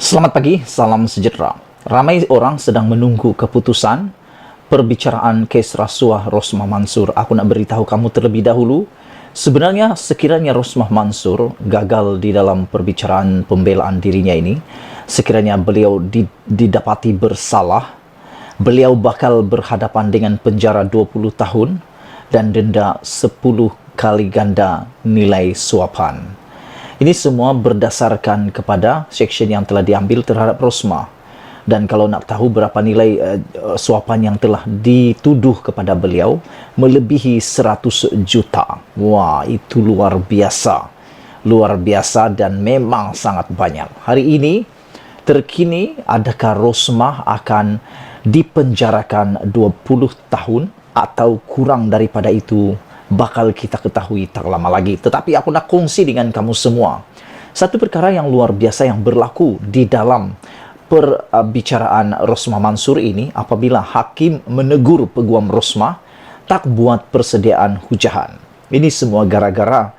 Selamat pagi, salam sejahtera. Ramai orang sedang menunggu keputusan perbicaraan kes rasuah Rosmah Mansur. Aku nak beritahu kamu terlebih dahulu, sebenarnya sekiranya Rosmah Mansur gagal di dalam perbicaraan pembelaan dirinya ini, sekiranya beliau didapati bersalah, beliau bakal berhadapan dengan penjara 20 tahun dan denda 10 kali ganda nilai suapan. Ini semua berdasarkan kepada seksyen yang telah diambil terhadap Rosmah. Dan kalau nak tahu berapa nilai suapan yang telah dituduh kepada beliau, melebihi 100 juta. Wah, itu luar biasa. Luar biasa dan memang sangat banyak. Hari ini, terkini, adakah Rosmah akan dipenjarakan 20 tahun atau kurang daripada itu? Bakal kita ketahui tak lama lagi. Tetapi aku nak kongsi dengan kamu semua satu perkara yang luar biasa yang berlaku di dalam perbicaraan Rosmah Mansur ini, apabila hakim menegur peguam Rosmah tak buat persediaan hujahan. Ini semua gara-gara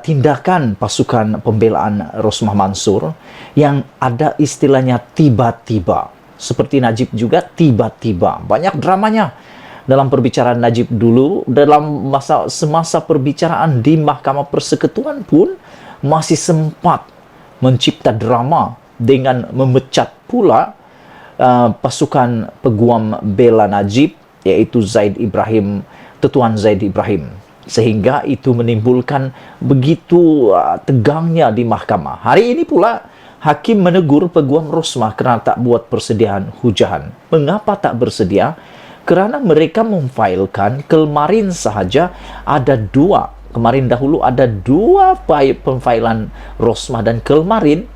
tindakan pasukan pembelaan Rosmah Mansur yang ada istilahnya tiba-tiba. Seperti Najib juga tiba-tiba. Banyak dramanya dalam perbicaraan Najib dulu, dalam semasa perbicaraan di Mahkamah Persekutuan pun masih sempat mencipta drama dengan memecat pula pasukan peguam bela Najib, yaitu Zaid Ibrahim, Tuan Zaid Ibrahim. Sehingga itu menimbulkan begitu tegangnya di mahkamah. Hari ini pula hakim menegur peguam Rosmah kerana tak buat persediaan hujahan. Mengapa tak bersedia? Kerana mereka memfailkan kemarin sahaja ada dua. Kemarin dahulu ada dua pemfailan Rosmah, dan kemarin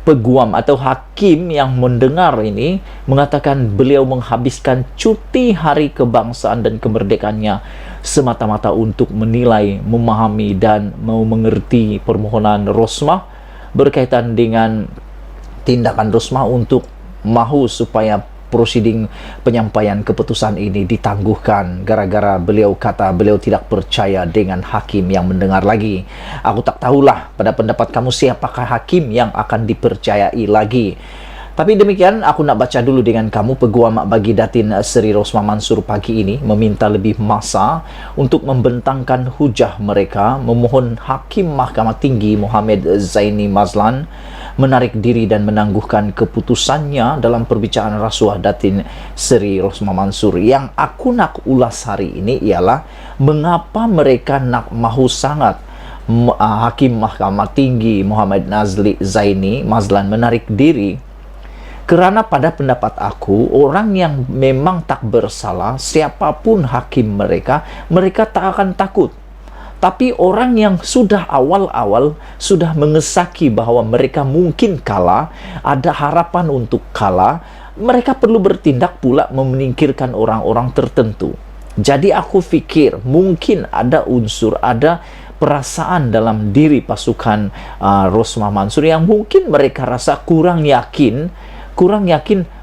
peguam atau hakim yang mendengar ini mengatakan beliau menghabiskan cuti hari kebangsaan dan kemerdekaannya semata-mata untuk menilai, memahami dan mau mengerti permohonan Rosmah berkaitan dengan tindakan Rosmah untuk mahu supaya prosiding penyampaian keputusan ini ditangguhkan gara-gara beliau kata beliau tidak percaya dengan hakim yang mendengar lagi. Aku tak tahulah pada pendapat kamu siapakah hakim yang akan dipercayai lagi. Tapi demikian, aku nak baca dulu dengan kamu. Peguam bagi Datin Seri Rosmah Mansur pagi ini meminta lebih masa untuk membentangkan hujah mereka, memohon Hakim Mahkamah Tinggi Mohamed Zaini Mazlan menarik diri dan menangguhkan keputusannya dalam perbicaraan rasuah Datin Seri Rosmah Mansur. Yang aku nak ulas hari ini ialah mengapa mereka nak mahu sangat Hakim Mahkamah Tinggi Mohamed Zaini Mazlan menarik diri. Kerana pada pendapat aku, orang yang memang tak bersalah, siapapun hakim mereka, mereka tak akan takut. Tapi orang yang sudah awal-awal sudah mengesaki bahawa mereka mungkin kalah, ada harapan untuk kalah, mereka perlu bertindak pula menyingkirkan orang-orang tertentu. Jadi aku fikir mungkin ada unsur, ada perasaan dalam diri pasukan Rosmah Mansur yang mungkin mereka rasa kurang yakin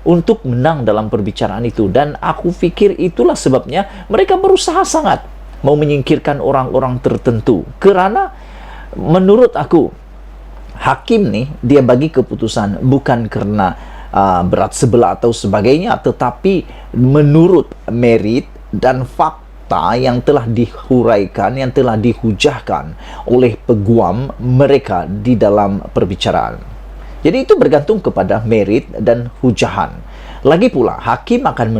untuk menang dalam perbicaraan itu. Dan aku fikir itulah sebabnya mereka berusaha sangat mau menyingkirkan orang-orang tertentu. Kerana menurut aku, hakim nih dia bagi keputusan bukan kerana berat sebelah atau sebagainya, tetapi menurut merit dan fakta yang telah dihuraikan, yang telah dihujahkan oleh peguam mereka di dalam perbicaraan. Jadi itu bergantung kepada merit dan hujahan. Lagi pula, hakim akan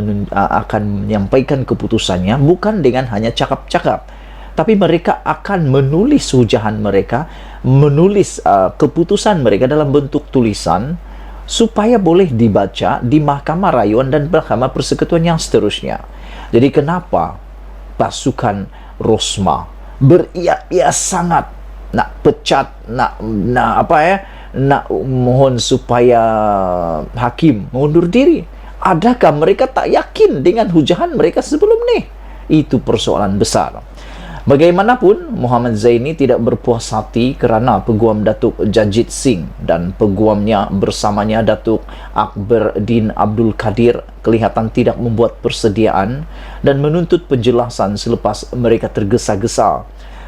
menyampaikan keputusannya bukan dengan hanya cakap-cakap, tapi mereka akan menulis hujahan mereka, menulis keputusan mereka dalam bentuk tulisan supaya boleh dibaca di Mahkamah Rayuan dan Mahkamah Persekutuan yang seterusnya. Jadi kenapa pasukan Rosmah beriak-iak sangat nak pecat, nak mohon supaya hakim mengundur diri? Adakah mereka tak yakin dengan hujahan mereka sebelum ni? Itu persoalan besar. Bagaimanapun, Mohamed Zaini tidak berpuas hati kerana peguam Datuk Jajit Singh dan peguamnya bersamanya Datuk Akberdin Abdul Kadir kelihatan tidak membuat persediaan dan menuntut penjelasan selepas mereka tergesa-gesa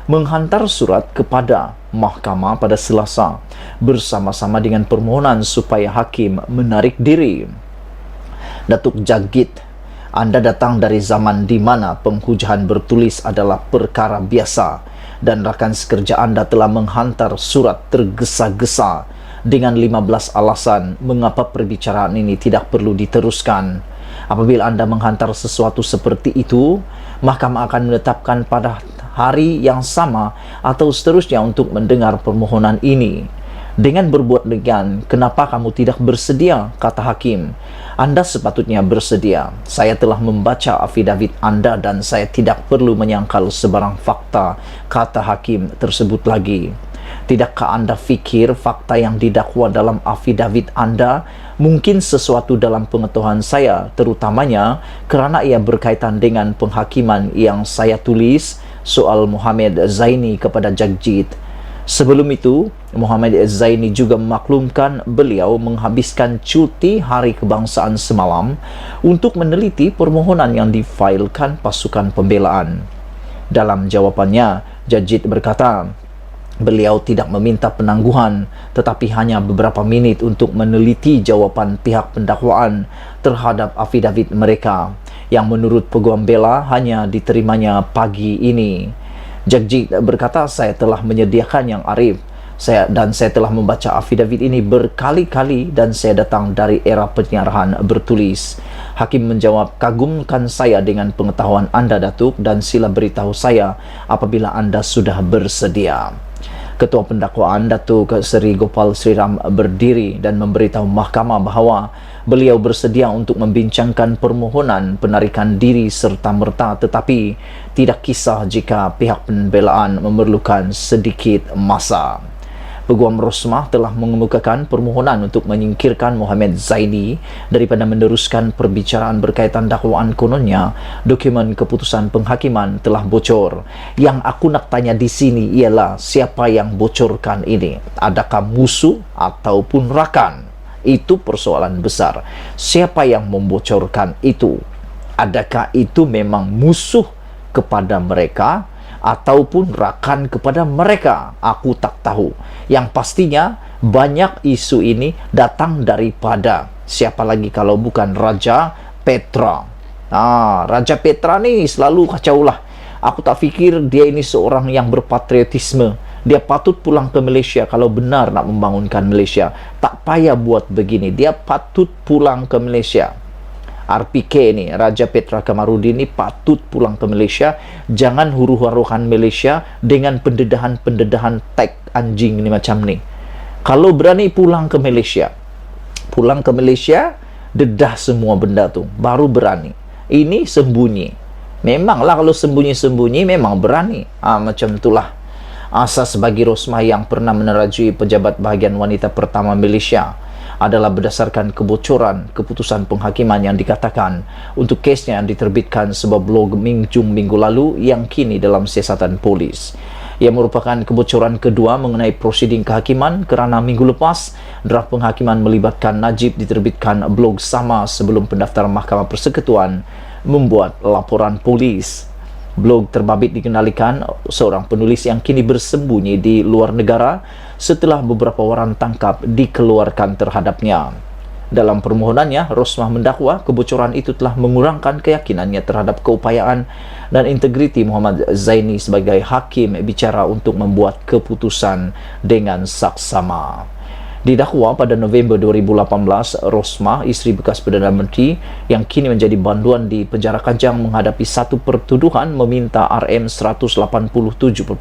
menghantar surat kepada mahkamah pada Selasa bersama-sama dengan permohonan supaya hakim menarik diri. Datuk Jagit, Anda datang dari zaman di mana penghujahan bertulis adalah perkara biasa dan rakan sekerja Anda telah menghantar surat tergesa-gesa dengan 15 alasan mengapa perbicaraan ini tidak perlu diteruskan. Apabila Anda menghantar sesuatu seperti itu, mahkamah akan menetapkan pada hari yang sama atau seterusnya untuk mendengar permohonan ini. Dengan berbuat demikian, kenapa kamu tidak bersedia? Kata hakim. Anda sepatutnya bersedia. Saya telah membaca afidavit Anda dan saya tidak perlu menyangkal sebarang fakta, kata hakim tersebut lagi. Tidakkah Anda fikir fakta yang didakwa dalam afidavit Anda mungkin sesuatu dalam pengetahuan saya, terutamanya kerana ia berkaitan dengan penghakiman yang saya tulis soal Muhammad Zaini kepada Jagjit. Sebelum itu, Muhammad Zaini juga memaklumkan beliau menghabiskan cuti Hari Kebangsaan semalam untuk meneliti permohonan yang difailkan pasukan pembelaan. Dalam jawapannya, Jagjit berkata, beliau tidak meminta penangguhan, tetapi hanya beberapa minit untuk meneliti jawapan pihak pendakwaan terhadap afidavit mereka, yang menurut peguam bela hanya diterimanya pagi ini. Jagjit berkata, saya telah menyediakan yang arif, saya telah membaca afidavit ini berkali-kali dan saya datang dari era penyiarahan bertulis. Hakim menjawab, kagumkan saya dengan pengetahuan Anda, Datuk, dan sila beritahu saya apabila Anda sudah bersedia. Ketua pendakwaan Datuk Seri Gopal Sriram berdiri dan memberitahu mahkamah bahawa beliau bersedia untuk membincangkan permohonan penarikan diri serta-merta, tetapi tidak kisah jika pihak pembelaan memerlukan sedikit masa. Peguam Rosmah telah mengemukakan permohonan untuk menyingkirkan Muhammad Zaini daripada meneruskan perbicaraan berkaitan dakwaan kononnya. Dokumen keputusan penghakiman telah bocor. Yang aku nak tanya di sini ialah siapa yang bocorkan ini? Adakah musuh ataupun rakan? Itu persoalan besar. Siapa yang membocorkan itu? Adakah itu memang musuh kepada mereka ataupun rakan kepada mereka? Aku tak tahu. Yang pastinya banyak isu ini datang daripada siapa lagi kalau bukan Raja Petra. Raja Petra ni selalu kacau lah. Aku tak fikir dia ini seorang yang berpatriotisme. Dia patut pulang ke Malaysia kalau benar nak membangunkan Malaysia. Tak payah buat begini. Dia patut pulang ke Malaysia. RPK ni, Raja Petra Kamarudin ni patut pulang ke Malaysia. Jangan huru-harukan Malaysia dengan pendedahan-pendedahan tag anjing ni macam ni. Kalau berani pulang ke Malaysia, dedah semua benda tu, baru berani. Ini sembunyi. Memanglah kalau sembunyi-sembunyi memang berani. Macam itulah. Asas bagi Rosmah yang pernah menerajui pejabat bahagian wanita pertama Malaysia adalah berdasarkan kebocoran keputusan penghakiman yang dikatakan untuk kesnya yang diterbitkan sebuah blog minggu lalu yang kini dalam siasatan polis. Ia merupakan kebocoran kedua mengenai prosiding kehakiman kerana minggu lepas draft penghakiman melibatkan Najib diterbitkan blog sama sebelum pendaftaran Mahkamah Persekutuan membuat laporan polis. Blog terbabit dikendalikan seorang penulis yang kini bersembunyi di luar negara setelah beberapa waran tangkap dikeluarkan terhadapnya. Dalam permohonannya, Rosmah mendakwa kebocoran itu telah mengurangkan keyakinannya terhadap keupayaan dan integriti Muhammad Zaini sebagai hakim bicara untuk membuat keputusan dengan saksama. Didakwa pada November 2018, Rosmah, isteri bekas Perdana Menteri yang kini menjadi banduan di penjara Kajang menghadapi satu pertuduhan meminta RM187.5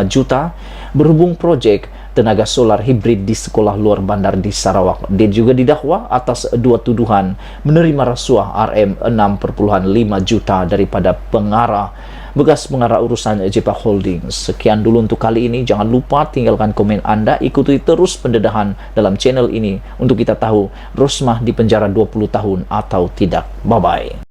juta berhubung projek tenaga solar hibrid di sekolah luar bandar di Sarawak. Dia juga didakwa atas dua tuduhan menerima rasuah RM6.5 juta daripada bekas pengarah urusan Jepak Holdings. Sekian dulu untuk kali ini. Jangan lupa tinggalkan komen Anda. Ikuti terus pendedahan dalam channel ini untuk kita tahu Rosmah di penjara 20 tahun atau tidak. Bye-bye.